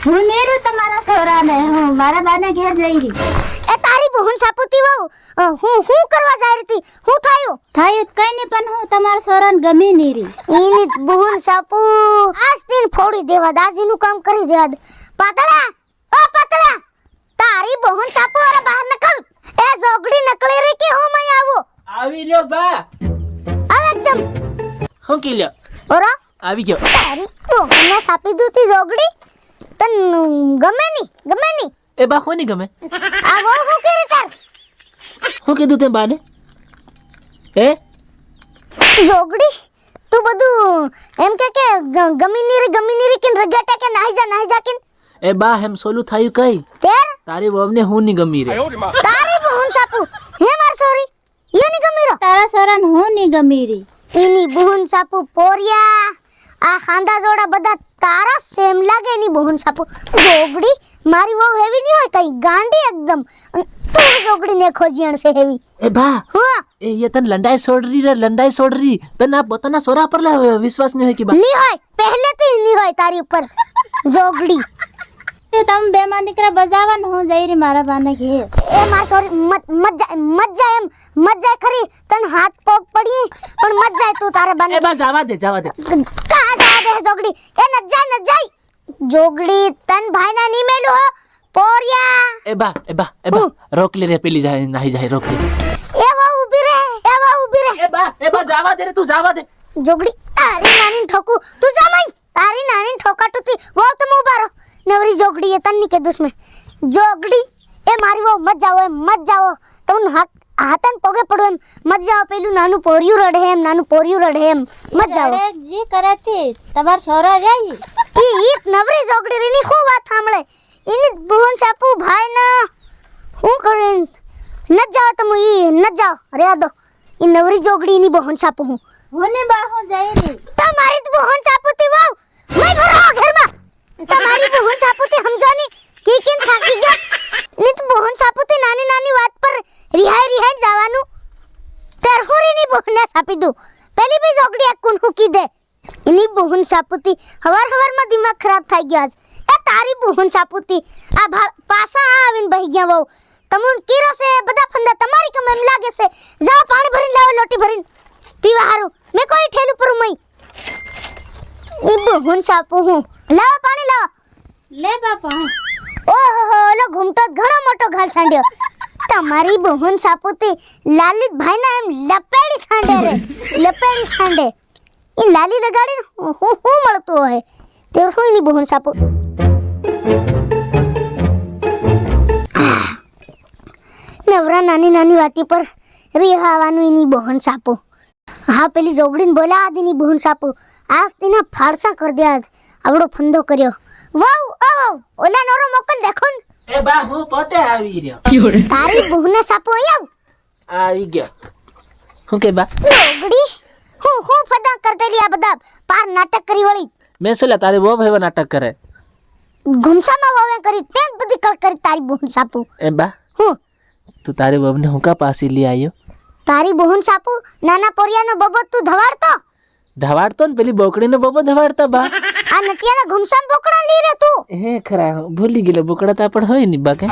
હું નેરું તમારા છોરાને હું મારા બાને ઘેર જઈ રહી. એ તારી બહન સાપુતી વહુ હું કરવા જાય હતી? હું થયું કઈ નહીં પણ હું તમારા છોરાને ગમી નહીં રહી. એની બહન સાપુ આજ દિન ફોડી દેવા દાજીનું કામ કરી દેવા દે. પાતળા ઓ પાતળા તારી બહન સાપુ અરે બહાર નકલ. એ જોગડી નકળી રે કે હું મય આવો આવી લ્યો બા. આવે એકદમ હું કી લ્યો ઓરા આવી ગયો. તારી બહનને સાપી દૂતી જોગડી તન ગમે ની એ બા કોની ગમે? આ બહુ હું કરે તાર હું કીધું તે બાને? એ જોગડી તું બધું એમ કે ગમી નીરી કિન રગાટા કે નાહી જા કિન એ બા હેમ સોલું થાયું કઈ તેર તારી વહુને હું ની ગમી રે. તારી બહન સાપુ હે માર સોરી યો ની ગમી રો તારા છોરાને હું નહીં ગમી રહી. એની બહન સાપુ પોરિયા આ ખાંડા જોડા બધા તારા સેમ લાગે એની બહન સાપુ. જોગડી મારી વહુ હેવી ની હોય કઈ ગાંડી એકદમ તું જોગડી ને ખોજીણ છે હેવી. એ બા હા એ યે તન લંડાઈ છોડ રહી તને આ પોતાના સોરા પર વિશ્વાસ નહીં હોય કે બા? ની હોય પહેલેથી ની હોય તારી ઉપર જોગડી. તમે બે માં દીકરા બજાવવાનું હું જઈ રહી મારા બાને ઘેર. એ માર સોરી મત જાય ખરી તન હાથ પગ પડી પણ મત જાય તું તારે બને એ બા જવા દે કા જા દે જોગડી એ ન જાય જોગડી તન ભાઈના ની મેલું હો પોરિયા. એ બા રોક લે રે પેલી જાય નાહી જાય રોક લે. એ વા ઊભી રે એ બા જવા દે રે તું જવા દે. જોગડી તારી નાની ઠોકુ તું જા મઈ તારી નાની ઠોકાટુતી વો તમે ઉભા રહો નવરી જોગડી એ તન ની કે દુશ્મન જોગડી એ મારી વો મત જાઓ તન હાથન પગે પડો એમ મત જાઓ પેલું નાનું પોરિયું રડે એમ મત જાઓ. અરે જી કરાતી તમાર છોરા જાય ઈ નવરી જોગડી રીની ખૂબ વાત સાંભળે એની બહન સાપુ ભાઈ ના હું કરે ન જાઓ તમે ઈ ન જાઓ રે દો ઈ નવરી જોગડી ની બહન સાપુ હું હું ને બા હું જઈ રહી. તમારી બહન સાપુતી વાવ મય ભરો ઘરમાં તમારી બહન સાપુતી સમજોની કેમ થાકી ગયા ની તો બહન સાપુતી નાની વાત પર રિહાઈ જવાનું તેરહોરી ની બહન સાપી દઉં પેલી બી જોગડી એક કુન હુકી દે એની બહન સાપુતી હવારમાં દિમાગ ખરાબ થઈ ગયો આજ. એ તારી બહન સાપુતી આ પાસા આવીને બહી ગયા વહુ તમુન કીરો છે બધા ફંદા તમારી કમ એમ લાગે છે. જાઓ પાણી ભરીને લાવો લોટી ભરીને પીવા હારું મે કોઈ ઠેલું પર મઈ ઈ બહન સાપુ હું લાવો પાણી લાવો. લે બાપા ઓહો ઓલો ઘૂમટો ઘણો મોટો ઘાલ છાંડ્યો. તમારી બહન સાપુતી લાલિત ભાઈ ના એમ લપેડી છાંડે ઈ લાલી લગાડીને હું મળતું હોય તે કોઈની બહન સાપુ. નવરા નાની વાતી પર રિહાવાનું એની બહન સાપુ. હા પેલી જોગડીને બોલા આદિની બહન સાપુ આજ તેના ફાડસા કર દે. આજ આવડો ફંદો કર્યો. વાવ ઓલા નોરો મોકલ દેખો ને. એ બા હું પોતે આવી રહ્યો. તારી બહુને સાપો આવ આવી ગયો. હું કે બા જોગડી હું ફદા કરતેલી આ બધા પાર નાટક કરી વળી મેં સોલા તારી બહુ ભાઈ નાટક કરે ગુમસામાં વાવે કરી તે બધી કળ કરી તારી બહન સાપુ. એ બા હું તું તારી બહુને હું કા પાસી લઈ આવ્યો? તારી બહન સાપુ નાના પોરિયાનો બબો તું ધવાડતો ને પેલી બોકડીનો બબો ધવાડતા બા. આ નટિયાના ગુમસામ બોકડા લઈ રે તું. હે ખરા ભૂલી ગયેલો બોકડા તા પણ હોય ની બા કે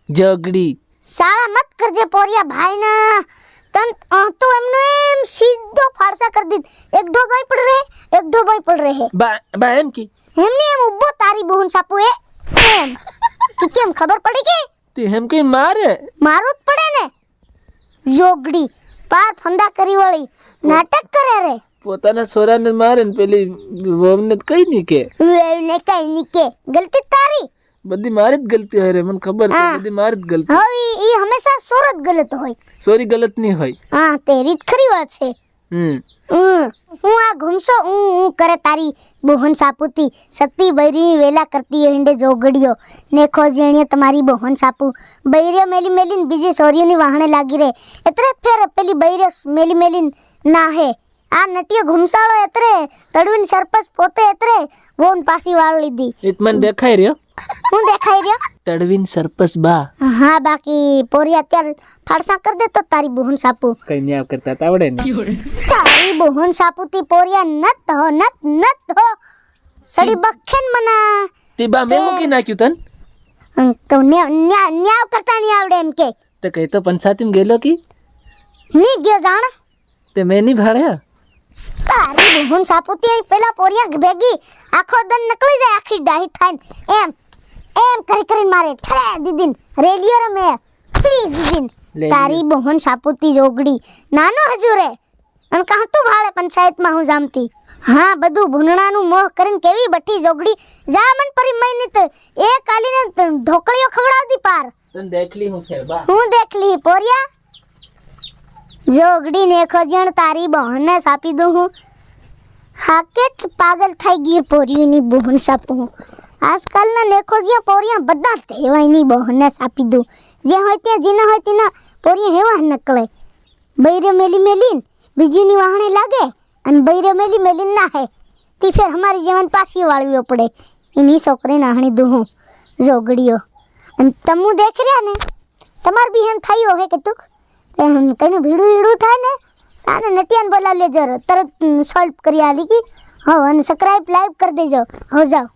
જોગડી સાળા મત કરજે પોરિયા ભાઈના તન તો એમનો એમ સીધો ફારસા કરી દીધ. એક દો ભાઈ પડ રહે બા એમ કી એમની એમ ઉબ્બો તારી બહન સાપુ એ એમ કે કેમ ખબર પડી કે તે એમ કઈ મારે મારું જ પડે ને. જોગડી પાર ફંદા કરી વળી નાટક કરે રે પોતાના છોરાને મારે ને પેલી વહુને કઈ ની કે વેવને કઈ ની કે ગલતી તારી બધી મારી જ ગલતી હોય રે મને ખબર છે બધી મારી જ ગલતી. હવે ઈ હંમેશા સોરત ગલત હોય સોરી ગલત નહીં હોય. હા તેરી જ ખરી વાત છે. હું આ ઘૂમસો હું કરે તારી બહન સાપુતી સતી બૈરી વેલા કરતી હિંડે જોગડીઓ નેખો જેણીએ તમારી બહન સાપુ બૈરીઓ મેલીને બીજી સોરીઓની વાહણે લાગી રે એટલે ફેર પેલી બૈરીઓ મેલીને ના હે આ નટિયો ઘૂમસાળો એતરે તડવીન સરપંચ પોતે એતરે વોન પાસી વાળ લીધી. ઈત મને દેખાઈ રહ્યો. હું દેખાઈ રહ્યો? તડવીન સરપંચ બા. હા બાકી પોરી અત્યારે ફાડસા કર દે તો તારી બહન સાપુ કઈ ન્યાવ કરતા આવડે ને. તારી બહન સાપુતી પોરિયા નત હો સડી બખેન મના તે બા મેં મૂકી નાખ્યું તન તો ન્યાવ કરતા નહીં આવડે એમ કે તો કઈ તો પંચાયતીમાં ગયેલો કી નહીં ગયો જાણ તે મેં નહીં ભાડ્યા તારી બહુન સાપુતી પેલા પોરિયા ભેગી આખો દન નકળી જાય આખી ડાહી થાય એમ એમ કરીને મારે ઠરે દીદીન રેલિયો રમે ફ્રી દીદીન તારી બહુન સાપુતી જોગડી નાનો હજુ રે અને કાંતું ભાડે પંચાયતમાં હું જામતી હા બધું ભૂનણાનું મોહ કરીને કેવી બઠી જોગડી જા મન પરી મહિને તો એ કાલીને ઢોકળીઓ ખવડાવતી પાર તને દેખલી હું ફેર બા હું દેખલી પોરિયા જોગડી ને ખજણ તારી બહનને સાપી દઉં હું હા કેટ પાગલ થઈ ગઈ પોરીઓની બહન સાપું આજકાલના નેખોજીયા પોરિયા બધા તેવાયની બહનને સાપી દઉં જે હોય ત્યાં જીના હોય તેના પોરિયા હેવા નકળે બૈરે મેલી મેલીન બીજીની વાહણે લાગે અને બૈરે મેલી મેલીન ના હે તી ફેર હમારી જીવન પાછી વાળવી પડે એની છોકરી નાહણી દઉં જોગડીઓ અને તમુ દેખ રહ્યા ને તમાર બી એમ થયો હે કે તું કઈનું ભીડું થાય ને તાને નટિયાને બોલાવી લેજો તરત સોલ્વ કરી આલી કી હો અને સબસ્ક્રાઇબ લાઈવ કરી દેજો હો જાઓ